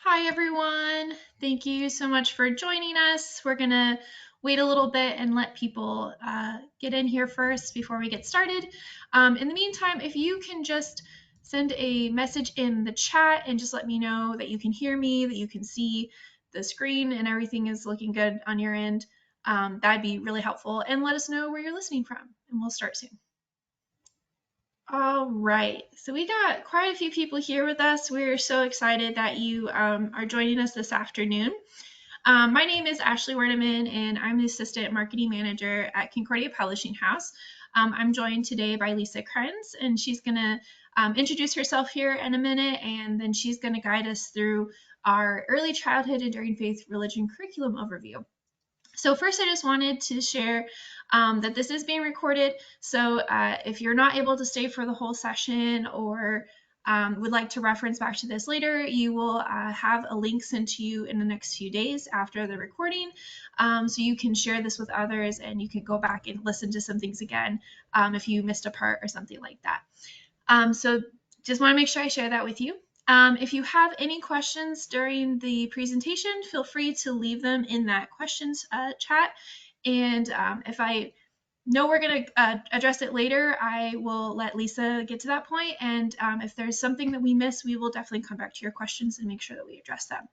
Hi, everyone. Thank you so much for joining us. We're going to wait a little bit and let people get in here first before we get started. In the meantime, if you can just send a message in the chat and just let me know that you can hear me, that you can see the screen and everything is looking good on your end, that'd be really helpful. And let us know where you're listening from, and we'll start soon. All right, so we got quite a few people here with us. We're so excited that you are joining us this afternoon. My name is Ashley Werneman, and I'm the Assistant Marketing Manager at Concordia Publishing House. I'm joined today by Lisa Krenz, and she's going to introduce herself here in a minute, and then she's going to guide us through our early childhood enduring faith religion curriculum overview. So first, I just wanted to share that this is being recorded. So if you're not able to stay for the whole session or would like to reference back to this later, you will have a link sent to you in the next few days after the recording. So you can share this with others and you can go back and listen to some things again if you missed a part or something like that. So just want to make sure I share that with you. If you have any questions during the presentation, feel free to leave them in that questions chat. And if I know we're going to address it later, I will let Lisa get to that point. And if there's something that we miss, we will definitely come back to your questions and make sure that we address them.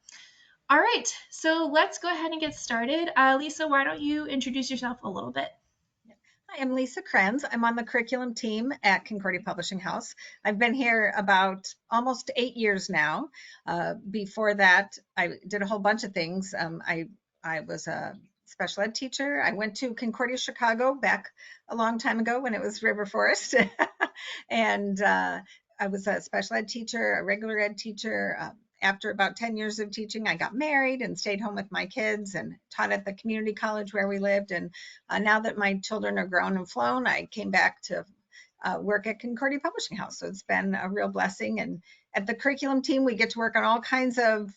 All right, so let's go ahead and get started. Lisa, why don't you introduce yourself a little bit? Hi, I'm Lisa Krenz. I'm on the curriculum team at Concordia Publishing House. I've been here about almost 8 years now. Before that, I did a whole bunch of things. I was a special ed teacher. I went to Concordia, Chicago back a long time ago when it was River Forest. and I was a special ed teacher, a regular ed teacher. After about 10 years of teaching, I got married and stayed home with my kids and taught at the community college where we lived. And now that my children are grown and flown, I came back to work at Concordia Publishing House. So it's been a real blessing. And at the curriculum team, we get to work on all kinds of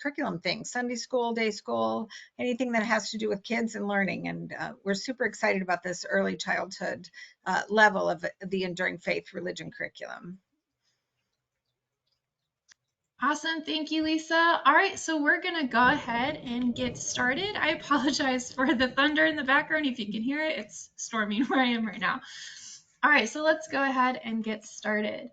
curriculum things, Sunday school, day school, anything that has to do with kids and learning. And we're super excited about this early childhood level of the Enduring Faith religion curriculum. Awesome. Thank you, Lisa. All right, so we're going to go ahead and get started. I apologize for the thunder in the background. If you can hear it, it's storming where I am right now. All right, so let's go ahead and get started.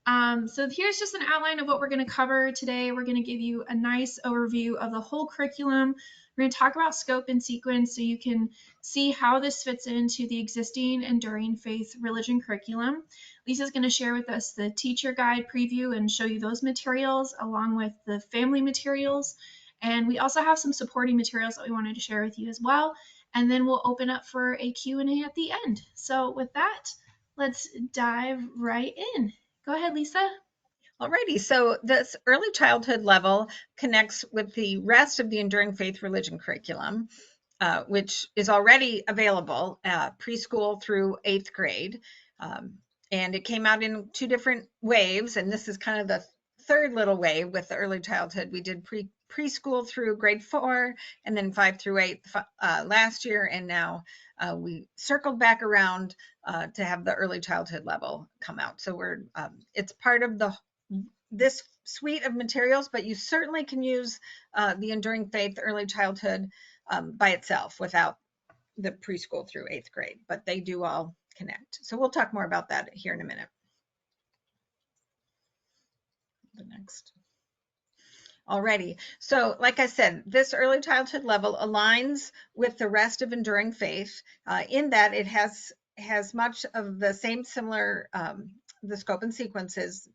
So here's just an outline of what we're going to cover today. We're going to give you a nice overview of the whole curriculum. We're going to talk about scope and sequence so you can see how this fits into the existing enduring faith religion curriculum. Lisa's going to share with us the teacher guide preview and show you those materials along with the family materials. And we also have some supporting materials that we wanted to share with you as well. And then we'll open up for a Q&A at the end. So with that, let's dive right in. Go ahead, Lisa. Alrighty, so this early childhood level connects with the rest of the Enduring Faith religion curriculum, which is already available preschool through 8th grade. And it came out in 2 different waves, and this is kind of the third little wave with the early childhood. We did preschool through grade 4 and then 5 through 8 last year, and now we circled back around to have the early childhood level come out. So it's part of this suite of materials, but you certainly can use the Enduring Faith early childhood by itself without the preschool through 8th grade, but they do all connect. So we'll talk more about that here in a minute. The next. Alrighty, so like I said, this early childhood level aligns with the rest of Enduring Faith in that it has much of the same similar, the scope and sequences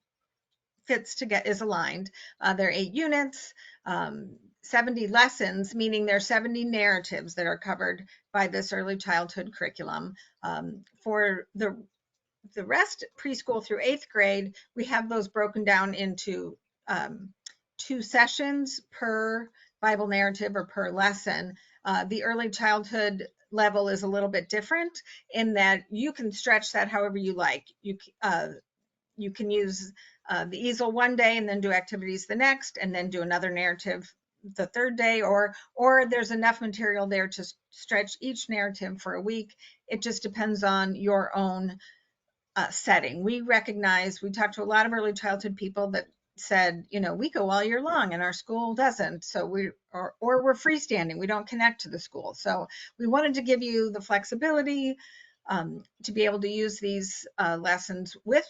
fits to get is aligned. There are 8 units, 70 lessons, meaning there are 70 narratives that are covered by this early childhood curriculum. For the rest, preschool through 8th grade, we have those broken down into 2 sessions per Bible narrative or per lesson. The early childhood level is a little bit different in that you can stretch that however you like. You can use the easel one day and then do activities the next, and then do another narrative the third day, or there's enough material there to stretch each narrative for a week. It just depends on your own setting. We talk to a lot of early childhood people that said, we go all year long and our school doesn't. So or we're freestanding, we don't connect to the school. So we wanted to give you the flexibility to be able to use these lessons with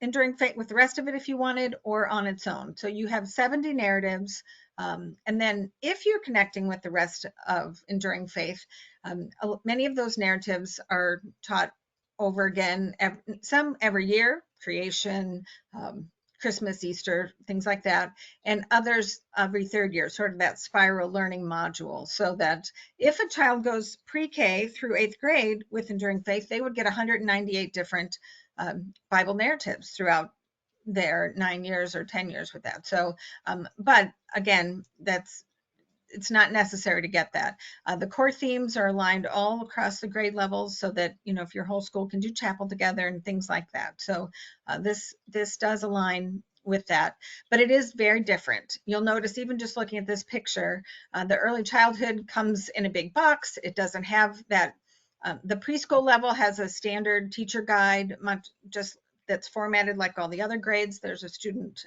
Enduring Faith, with the rest of it if you wanted, or on its own. So you have 70 narratives. And then if you're connecting with the rest of Enduring Faith, many of those narratives are taught over again, some every year, creation, Christmas, Easter, things like that, and others every third year, sort of that spiral learning module. So that if a child goes pre-K through 8th grade with Enduring Faith, they would get 198 different Bible narratives throughout their 9 years or 10 years with that. So, but again, it's not necessary to get that. The core themes are aligned all across the grade levels so that, if your whole school can do chapel together and things like that. So this does align with that, but it is very different. You'll notice even just looking at this picture, the early childhood comes in a big box. It doesn't have that. The preschool level has a standard teacher guide, just that's formatted like all the other grades. There's a student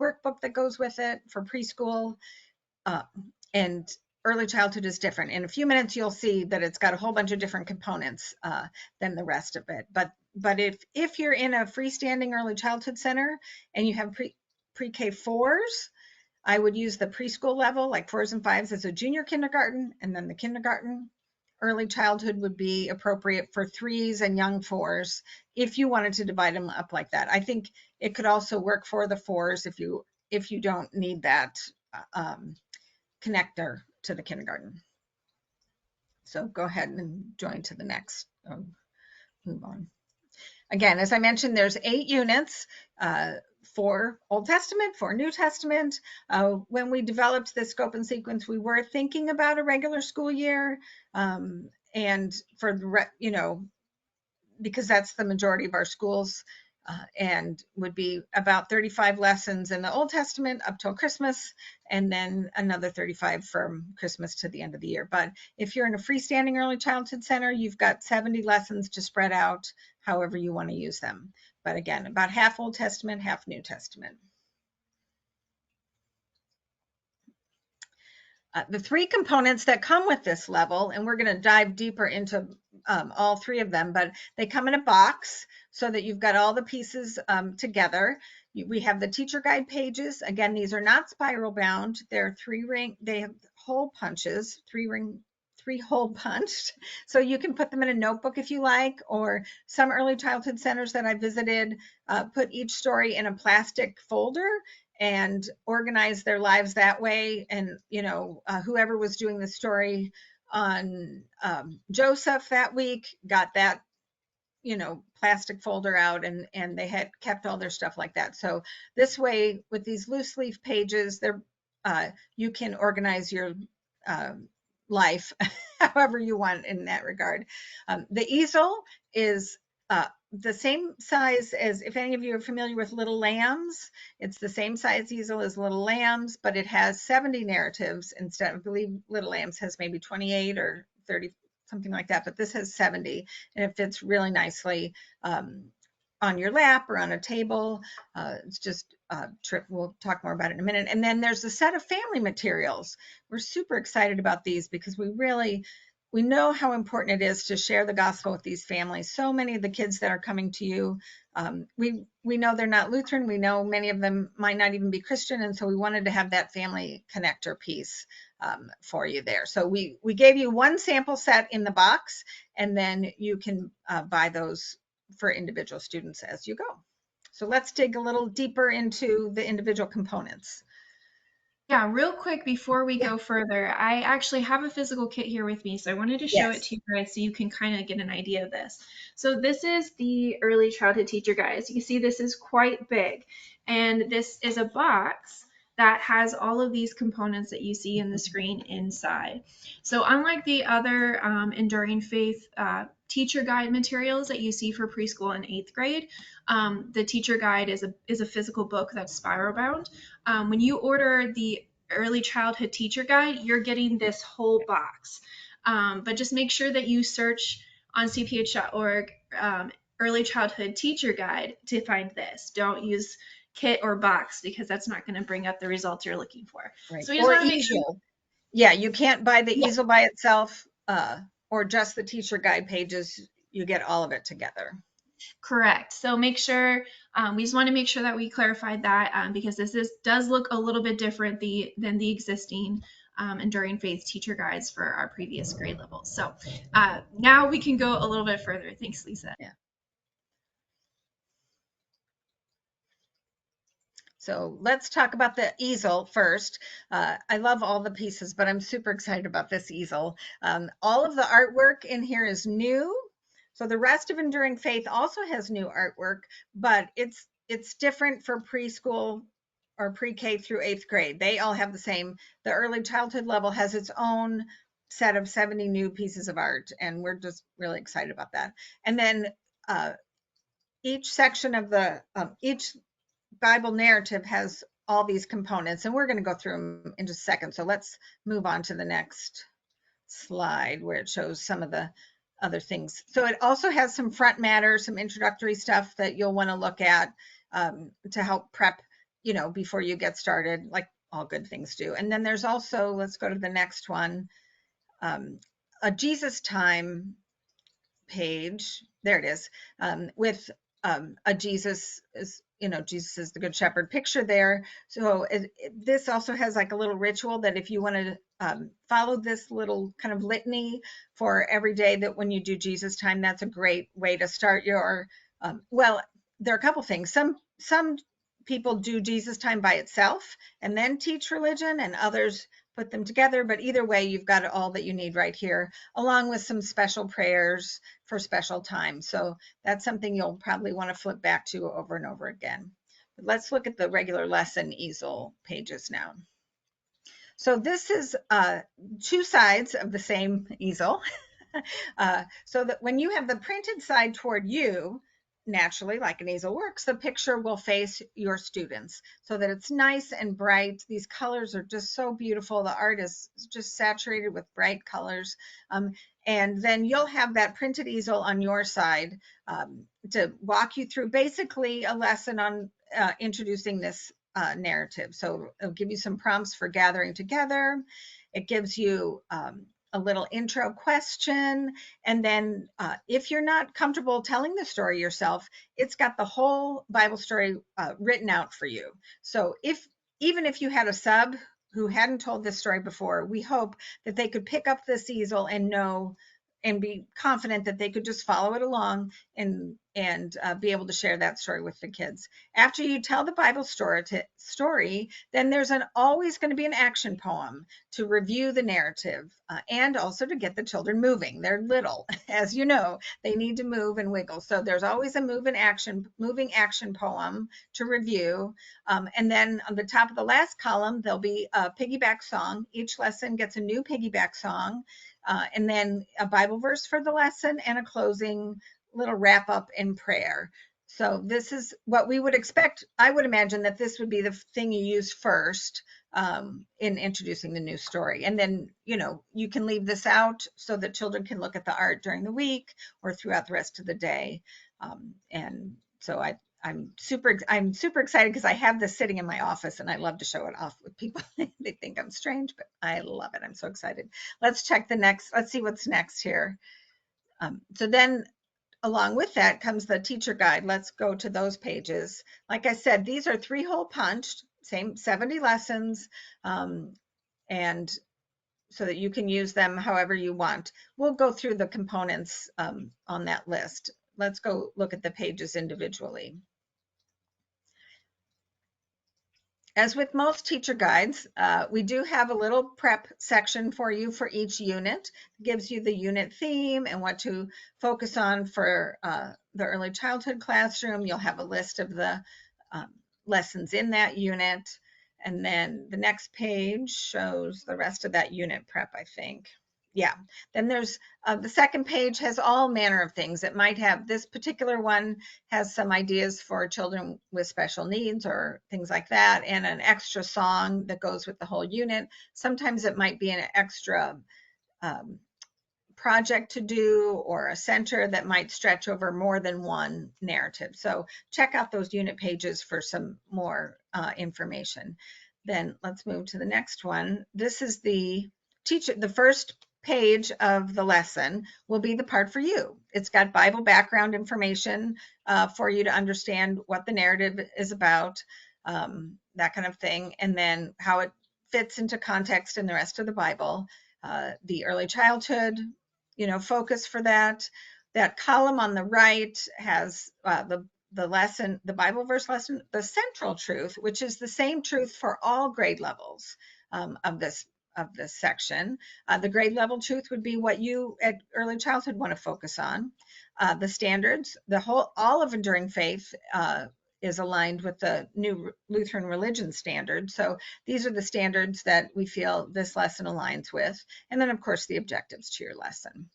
workbook that goes with it for preschool. And early childhood is different. In a few minutes, you'll see that it's got a whole bunch of different components than the rest of it. But if you're in a freestanding early childhood center and you have pre-K 4s, I would use the preschool level, like 4s and 5s, as a junior kindergarten, and then the kindergarten. Early childhood would be appropriate for 3s and young 4s if you wanted to divide them up like that. I think it could also work for the 4s if you don't need that connector to the kindergarten. So go ahead and join to the next. Move on. Again, as I mentioned, there's 8 units, 4 Old Testament, 4 New Testament. When we developed this scope and sequence, we were thinking about a regular school year, and for the because that's the majority of our schools, and would be about 35 lessons in the Old Testament up till Christmas, and then another 35 from Christmas to the end of the year. But if you're in a freestanding early childhood center, you've got 70 lessons to spread out however you want to use them. But again, about half Old Testament, half New Testament. The 3 components that come with this level, and we're going to dive deeper into all 3 of them, but they come in a box so that you've got all the pieces together. We have the teacher guide pages. Again, these are not spiral bound. They're 3-ring. They have hole punches, 3-hole punched. So you can put them in a notebook if you like, or some early childhood centers that I visited put each story in a plastic folder and organize their lives that way. And, whoever was doing the story on Joseph that week got that, plastic folder out, and they had kept all their stuff like that. So this way, with these loose leaf pages, you can organize your life however you want in that regard. The easel is the same size as, if any of you are familiar with Little Lambs, it's the same size easel as Little Lambs, but it has 70 narratives instead. I believe Little Lambs has maybe 28 or 30, something like that, but this has 70, and it fits really nicely on your lap or on a table. It's just a trip. We'll talk more about it in a minute. And then there's a set of family materials. We're super excited about these because we know how important it is to share the gospel with these families. So many of the kids that are coming to you, we know they're not Lutheran. We know many of them might not even be Christian. And so we wanted to have that family connector piece for you there. So we gave you one sample set in the box, and then you can buy those for individual students as you go. So let's dig a little deeper into the individual components. Yeah, real quick before we go further, I actually have a physical kit here with me, so I wanted to show it Yes. to you guys so you can kind of get an idea of this. So this is the early childhood teacher guide. As you can see, this is quite big, and this is a box that has all of these components that you see in the screen inside. So unlike the other Enduring Faith teacher guide materials that you see for preschool and 8th grade, the teacher guide is a physical book that's spiral bound. When you order the early childhood teacher guide, you're getting this whole box. But just make sure that you search on cph.org early childhood teacher guide to find this. Don't use kit or box, because that's not going to bring up the results you're looking for. Right. So we just Or want to make sure. easel. Yeah, you can't buy the Yeah, easel by itself, or just the teacher guide pages. You get all of it together. correct. So make sure, we just want to make sure that we clarified that, because does look a little bit different than the existing Enduring Faith teacher guides for our previous grade levels. So now we can go a little bit further. Thanks, Lisa. Yeah. So let's talk about the easel first. I love all the pieces, but I'm super excited about this easel. All of the artwork in here is new. So the rest of Enduring Faith also has new artwork, but it's different for preschool or pre-K through 8th grade. They all have the same. The early childhood level has its own set of 70 new pieces of art, and we're just really excited about that. And then each section of each Bible narrative has all these components, and we're going to go through them in just a second. So let's move on to the next slide where it shows some of the other things. So it also has some front matter, some introductory stuff that you'll want to look at to help prep, before you get started, like all good things do. And then there's also, let's go to the next one, a Jesus time page. There it is, with a Jesus is, Jesus is the good shepherd picture there. So this also has like a little ritual that if you want to follow this little kind of litany for every day, that when you do Jesus time, that's a great way to start your, well, there are a couple things. Some people do Jesus time by itself and then teach religion, and others put them together. But either way, you've got all that you need right here, along with some special prayers for special times. So that's something you'll probably want to flip back to over and over again. But let's look at the regular lesson easel pages now. So this is two sides of the same easel. So that when you have the printed side toward you, naturally, like an easel works, the picture will face your students so that it's nice and bright. These colors are just so beautiful. The art is just saturated with bright colors. And then you'll have that printed easel on your side to walk you through basically a lesson on introducing this narrative. So it'll give you some prompts for gathering together. It gives you a little intro question. And then if you're not comfortable telling the story yourself, it's got the whole Bible story written out for you. So even if you had a sub who hadn't told this story before, we hope that they could pick up this easel and know and be confident that they could just follow it along and be able to share that story with the kids. After you tell the Bible story, then there's always going to be an action poem to review the narrative and also to get the children moving. They're little, as you know, they need to move and wiggle. So there's always a moving action poem to review. And then on the top of the last column, there'll be a piggyback song. Each lesson gets a new piggyback song. And then a Bible verse for the lesson and a closing little wrap up in prayer. So this is what we would expect. I would imagine that this would be the thing you use first in introducing the new story. And then, you can leave this out so that children can look at the art during the week or throughout the rest of the day. And so I'm super excited because I have this sitting in my office and I love to show it off with people. They think I'm strange, but I love it. I'm so excited. Let's see what's next here. So then along with that comes the teacher guide. Let's go to those pages. Like I said, these are 3-hole punched, same 70 lessons, and so that you can use them however you want. We'll go through the components on that list. Let's go look at the pages individually. As with most teacher guides, we do have a little prep section for you for each unit. It gives you the unit theme and what to focus on for the early childhood classroom. You'll have a list of the lessons in that unit. And then the next page shows the rest of that unit prep, I think. Yeah, then there's the second page has all manner of things. It might have, this particular one has some ideas for children with special needs or things like that, and an extra song that goes with the whole unit. Sometimes it might be an extra project to do or a center that might stretch over more than one narrative. So check out those unit pages for some more information. Then let's move to the next one. This is the first page of the lesson will be the part for you. It's got Bible background information for you to understand what the narrative is about, that kind of thing, and then how it fits into context in the rest of the Bible. The early childhood, focus for that. That column on the right has the lesson, the Bible verse lesson, the central truth, which is the same truth for all grade levels of this section. The grade level truth would be what you at early childhood want to focus on. The standards, all of enduring faith is aligned with the new Lutheran religion standard. So these are the standards that we feel this lesson aligns with. And then, of course, the objectives to your lesson.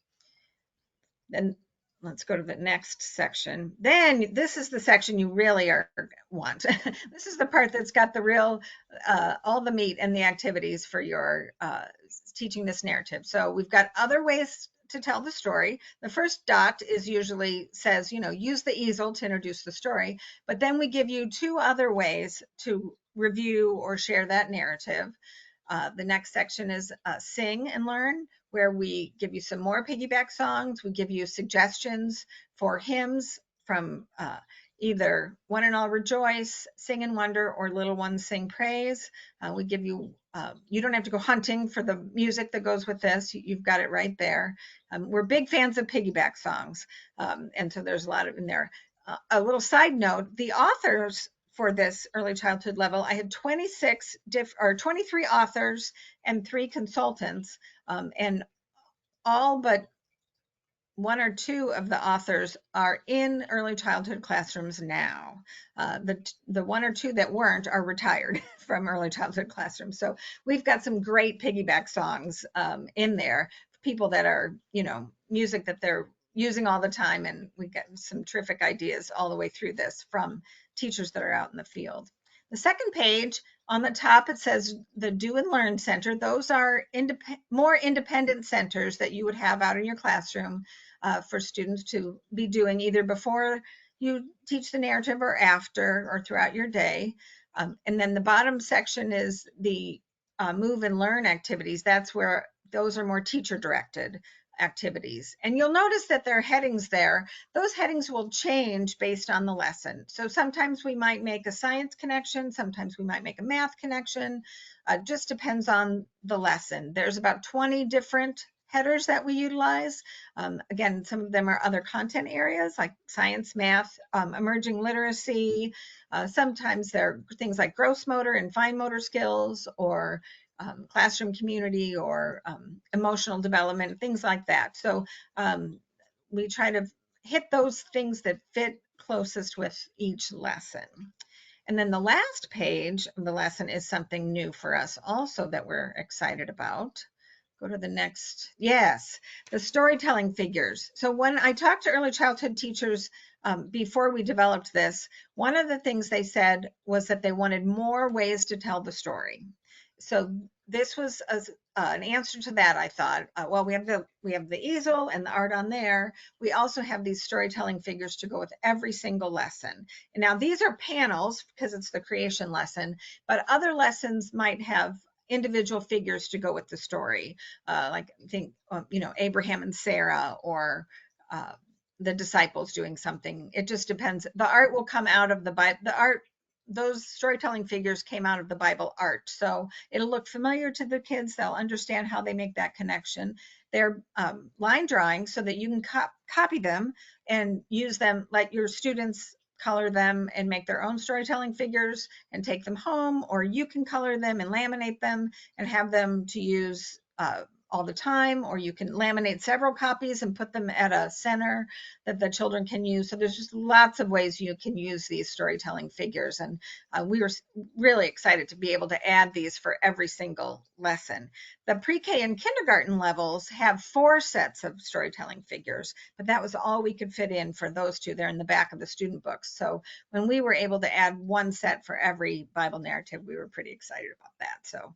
Then let's go to the next section. Then this is the section you really want. This is the part that's got the real, all the meat and the activities for your teaching this narrative. So we've got other ways to tell the story. The first dot is usually says, use the easel to introduce the story, but then we give you 2 other ways to review or share that narrative. The next section is Sing and Learn, where we give you some more piggyback songs. We give you suggestions for hymns from either One and All Rejoice, Sing and Wonder, or Little Ones Sing Praise. We give you, you don't have to go hunting for the music that goes with this. You've got it right there. We're big fans of piggyback songs, and so there's a lot of in there. A little side note, the authors for this early childhood level, I had 23 authors and 3 consultants, and all but 1 or 2 of the authors are in early childhood classrooms now. The 1 or 2 that weren't are retired from early childhood classrooms. So we've got some great piggyback songs in there, people that are, music that they're using all the time, and we get some terrific ideas all the way through this from teachers that are out in the field. The second page on the top, it says the Do and Learn Center. Those are more independent centers that you would have out in your classroom for students to be doing either before you teach the narrative or after or throughout your day. And then the bottom section is the Move and Learn activities. That's where those are more teacher directed activities. And you'll notice that there are headings there. Those headings will change based on the lesson. So sometimes we might make a science connection, sometimes we might make a math connection. Just depends on the lesson. There's about 20 different headers that we utilize. Again, some of them are other content areas like science, math, emerging literacy. Sometimes they're things like gross motor and fine motor skills, or classroom community, or emotional development, things like that. So we try to hit those things that fit closest with each lesson. And then the last page of the lesson is something new for us also that we're excited about. Go to the next. Yes, the storytelling figures. So when I talked to early childhood teachers before we developed this, one of the things they said was that they wanted more ways to tell the story. So this was an answer to that. I thought, well, we have the easel and the art on there. We also have these storytelling figures to go with every single lesson. And now these are panels because it's the creation lesson, but other lessons might have individual figures to go with the story, like I think Abraham and Sarah, or the disciples doing something. It just depends. The art will come out of the Bible. The art, those storytelling figures came out of the Bible art, so it'll look familiar to the kids. They'll understand how they make that connection. They're line drawings so that you can copy them and use them. Let your students color them and make their own storytelling figures and take them home, or you can color them and laminate them and have them to use all the time, or you can laminate several copies and put them at a center that the children can use. So there's just lots of ways you can use these storytelling figures, and we were really excited to be able to add these for every single lesson. The pre-K and kindergarten levels have 4 sets of storytelling figures, but that was all we could fit in for those 2. They're in the back of the student books. So when we were able to add 1 set for every Bible narrative, we were pretty excited about that. So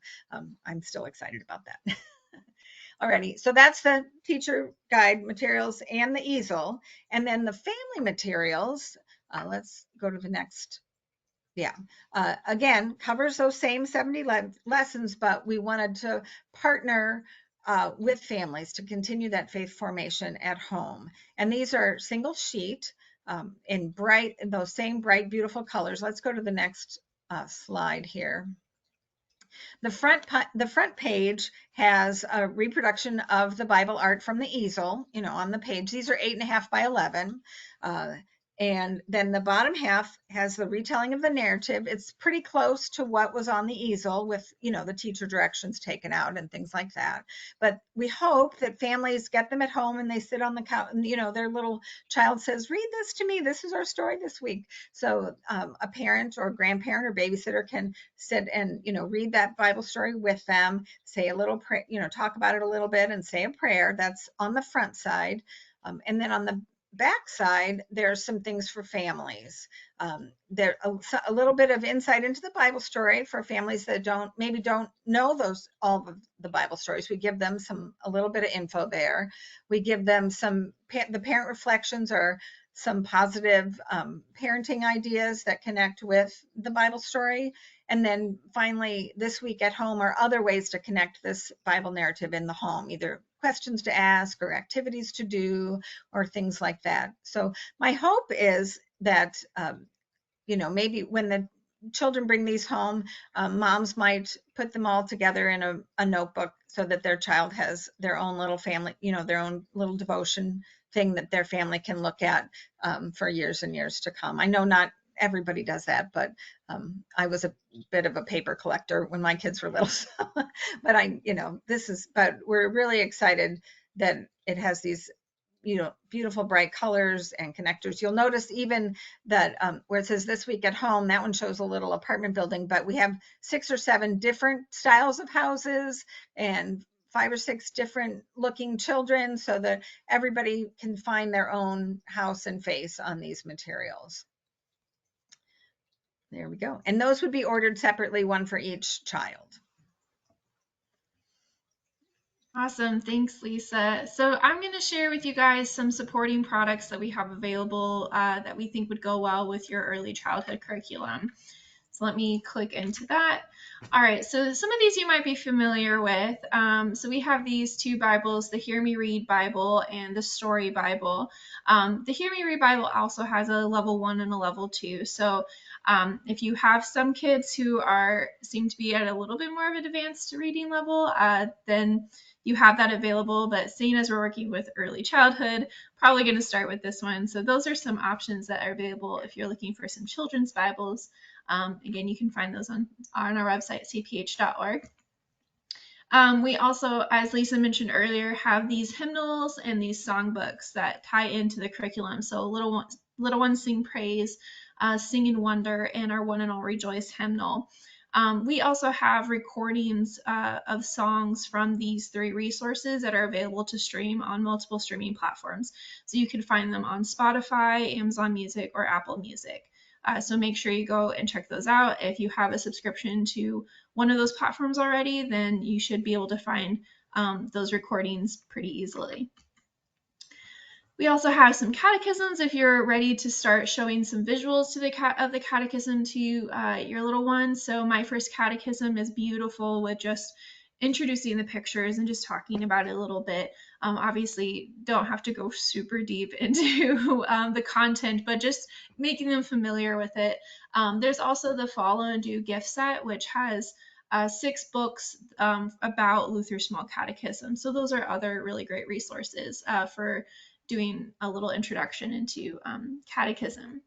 I'm still excited about that. Alrighty, so that's the teacher guide materials and the easel. And then the family materials, let's go to the next. Yeah, again, covers those same 70 lessons, but we wanted to partner with families to continue that faith formation at home. And these are single sheet in those same bright, beautiful colors. Let's go to the next slide here. The front page has a reproduction of the Bible art from the easel, on the page. These are 8.5 by 11. And then the bottom half has the retelling of the narrative. It's pretty close to what was on the easel with, the teacher directions taken out and things like that. But we hope that families get them at home and they sit on the couch and, their little child says, read this to me. This is our story this week. So a parent or grandparent or babysitter can sit and, read that Bible story with them, say a little prayer, talk about it a little bit and say a prayer. That's on the front side. And then on the back side, there's some things for families. There a little bit of insight into the Bible story for families that don't know all of the Bible stories. We give them a little bit of info there. We give them the parent reflections or some positive parenting ideas that connect with the Bible story. And then finally, this week at home are other ways to connect this Bible narrative in the home, either questions to ask or activities to do or things like that. So my hope is that, maybe when the children bring these home, moms might put them all together in a notebook so that their child has their own little family, their own little devotion thing that their family can look at for years and years to come. I know not everybody does that, but I was a bit of a paper collector when my kids were little. So, but we're really excited that it has these, beautiful bright colors and connectors. You'll notice even that where it says this week at home, that one shows a little apartment building, but we have 6 or 7 different styles of houses and 5 or 6 different looking children so that everybody can find their own house and face on these materials. There we go. And those would be ordered separately, one for each child. Awesome. Thanks, Lisa. So I'm going to share with you guys some supporting products that we have available that we think would go well with your early childhood curriculum. So let me click into that. All right, so some of these you might be familiar with. So we have these 2 Bibles, the Hear Me Read Bible and the Story Bible. The Hear Me Read Bible also has a level 1 and a level 2. So if you have some kids who seem to be at a little bit more of an advanced reading level, then you have that available. But seeing as we're working with early childhood, probably going to start with this one. So those are some options that are available if you're looking for some children's Bibles. Again, you can find those on our website, cph.org. We also, as Lisa mentioned earlier, have these hymnals and these songbooks that tie into the curriculum. So Little Ones Sing Praise, Sing in Wonder, and our One and All Rejoice hymnal. We also have recordings of songs from these 3 resources that are available to stream on multiple streaming platforms. So you can find them on Spotify, Amazon Music, or Apple Music. So make sure you go and check those out. If you have a subscription to one of those platforms already, then you should be able to find those recordings pretty easily. We also have some catechisms if you're ready to start showing some visuals to the catechism to your little ones. So My First Catechism is beautiful with just introducing the pictures and just talking about it a little bit. Obviously, don't have to go super deep into the content, but just making them familiar with it. There's also the Follow and Do gift set, which has 6 books about Luther's Small Catechism. So those are other really great resources for doing a little introduction into catechism.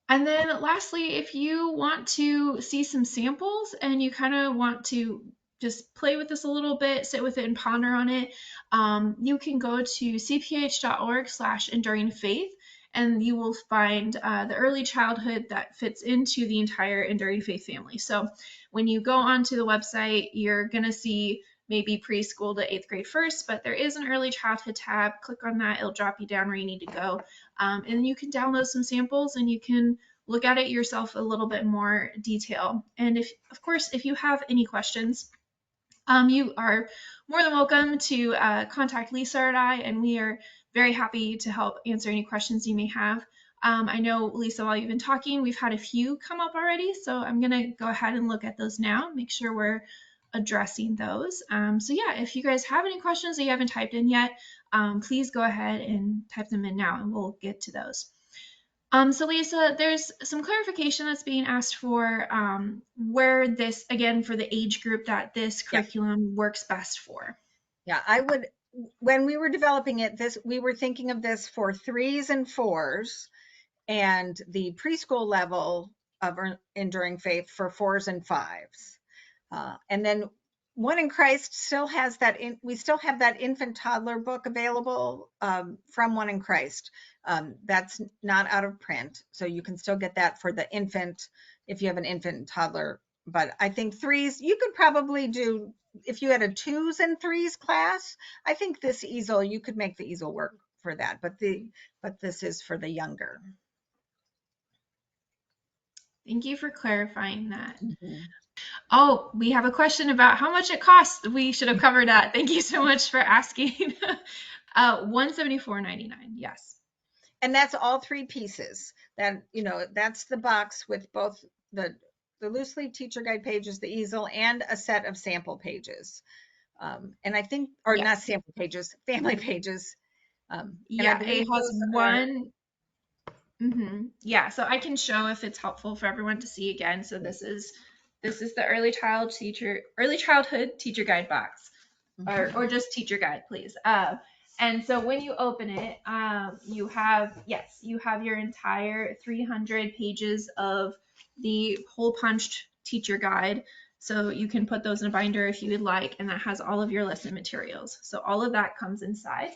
And then lastly, if you want to see some samples and you kind of want to just play with this a little bit, sit with it and ponder on it, you can go to cph.org/enduringfaith and you will find the early childhood that fits into the entire Enduring Faith family. So when you go onto the website, you're going to see maybe preschool to 8th grade first, but there is an early childhood tab. Click on that, it'll drop you down where you need to go. And then you can download some samples and you can look at it yourself a little bit more detail. And if you have any questions, You are more than welcome to contact Lisa or I, and we are very happy to help answer any questions you may have. I know, Lisa, while you've been talking, we've had a few come up already, so I'm going to go ahead and look at those now, make sure we're addressing those. So yeah, if you guys have any questions that you haven't typed in yet, please go ahead and type them in now, and we'll get to those. So Lisa, there's some clarification that's being asked for where this, again, for the age group that this curriculum works best for. Yeah, I would, when we were developing it, we were thinking of this for 3s and 4s and the preschool level of Enduring Faith for 4s and 5s. And then One in Christ still has that, we still have that infant toddler book available from One in Christ. That's not out of print, so you can still get that for the infant if you have an infant and toddler. But I think 3s, you could probably do, if you had a 2s and 3s class, I think this easel, you could make the easel work for that. But this is for the younger. Thank you for clarifying that. Mm-hmm. Oh, we have a question about how much it costs. We should have covered that. Thank you so much for asking. $174.99. Yes. And that's all 3 pieces. That, that's the box with both the loose leaf teacher guide pages, the easel, and a set of sample pages. And I think, or yes. not sample pages, family pages. Yeah, it has one. Yeah, so I can show if it's helpful for everyone to see again. So this is the early childhood teacher guide box, or just teacher guide, please. And so when you open it, you have your entire 300 pages of the hole punched teacher guide. So you can put those in a binder if you would like, and that has all of your lesson materials. So all of that comes inside.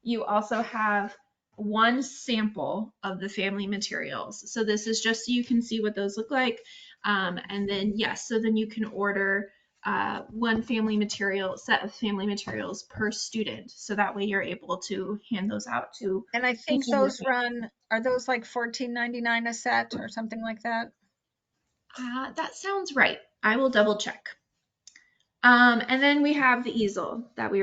You also have one sample of the family materials. So this is just so you can see what those look like. And then, so then you can order one set of family materials per student. So that way you're able to hand those out to. And I think those are those like $14.99 a set or something like that? That sounds right. I will double check. And then we have the easel that we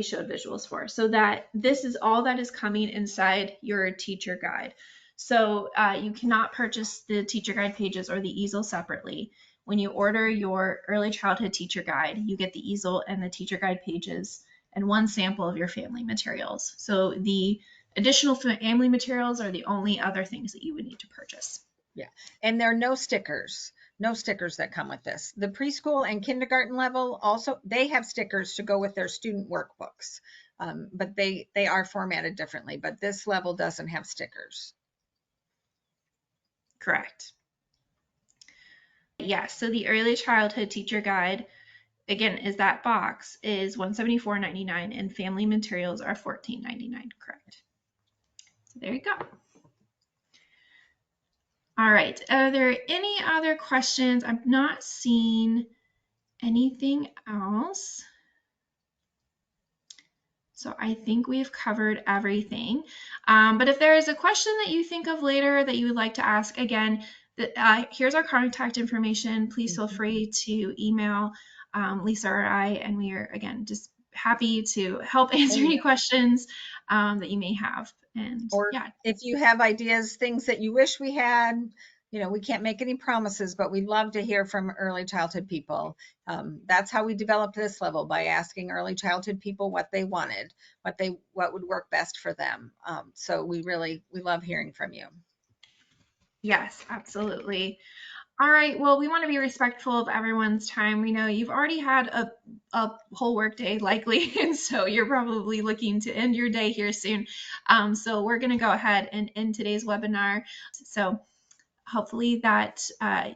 showed visuals for. So that this is all that is coming inside your teacher guide. So you cannot purchase the teacher guide pages or the easel separately. When you order your early childhood teacher guide, you get the easel and the teacher guide pages and one sample of your family materials. So the additional family materials are the only other things that you would need to purchase. Yeah, and there are no stickers that come with this. The preschool and kindergarten level also, they have stickers to go with their student workbooks, but they are formatted differently, but this level doesn't have stickers. Correct. Yeah, so the early childhood teacher guide, again, is that box is $174.99 and family materials are $14.99, correct? So there you go. All right, are there any other questions? I'm not seeing anything else. So I think we've covered everything. But if there is a question that you think of later that you would like to ask, again, here's our contact information. Please feel free to email Lisa or I, and we are, again, just happy to help answer any questions that you may have. And if you have ideas, things that you wish we had, we can't make any promises, but we'd love to hear from early childhood people. That's how we developed this level, by asking early childhood people what they wanted, what would work best for them. So we love hearing from you. Yes, absolutely. All right, well, we want to be respectful of everyone's time. We know you've already had a whole work day likely, and so you're probably looking to end your day here soon. So we're going to go ahead and end today's webinar. So hopefully that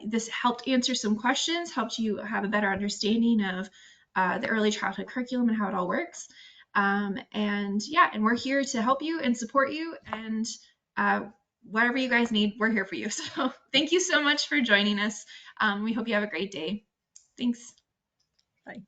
this helped answer some questions, helped you have a better understanding of the early childhood curriculum and how it all works. And we're here to help you and support you, and whatever you guys need, we're here for you. So thank you so much for joining us. We hope you have a great day. Thanks. Bye.